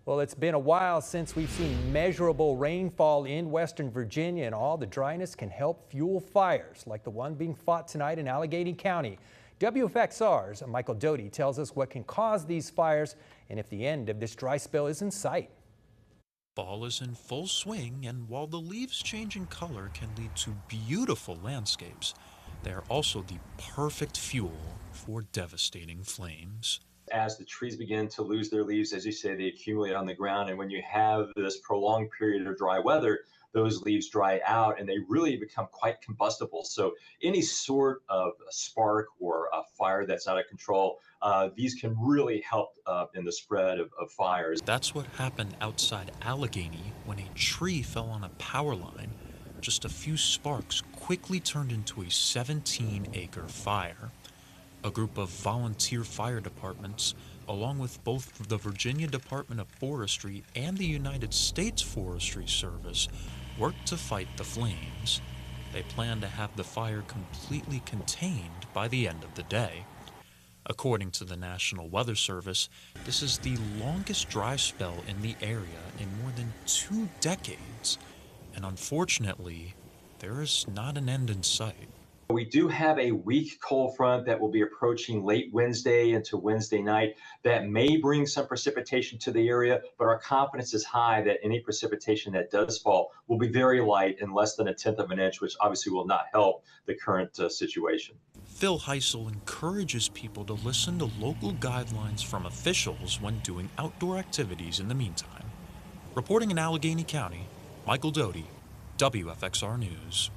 Well, it's been a while since we've seen measurable rainfall in Western Virginia, and all the dryness can help fuel fires like the one being fought tonight in Allegheny County. WFXR's Michael Doty tells us what can cause these fires and if the end of this dry spell is in sight. Fall is in full swing, and while the leaves changing color can lead to beautiful landscapes, they are also the perfect fuel for devastating flames. As the trees begin to lose their leaves, as you say, they accumulate on the ground. And when you have this prolonged period of dry weather, those leaves dry out and they really become quite combustible. So any sort of spark or a fire that's out of control, these can really help in the spread of fires. That's what happened outside Allegheny when a tree fell on a power line. Just a few sparks quickly turned into a 17-acre fire. A group of volunteer fire departments, along with both the Virginia Department of Forestry and the United States Forestry Service, worked to fight the flames. They plan to have the fire completely contained by the end of the day. According to the National Weather Service, this is the longest dry spell in the area in more than 2 decades, and unfortunately, there is not an end in sight. We do have a weak cold front that will be approaching late Wednesday into Wednesday night that may bring some precipitation to the area, but our confidence is high that any precipitation that does fall will be very light and less than 1/10 of an inch, which obviously will not help the current situation. Phil Heisel encourages people to listen to local guidelines from officials when doing outdoor activities in the meantime. Reporting in Allegheny County, Michael Doty, WFXR News.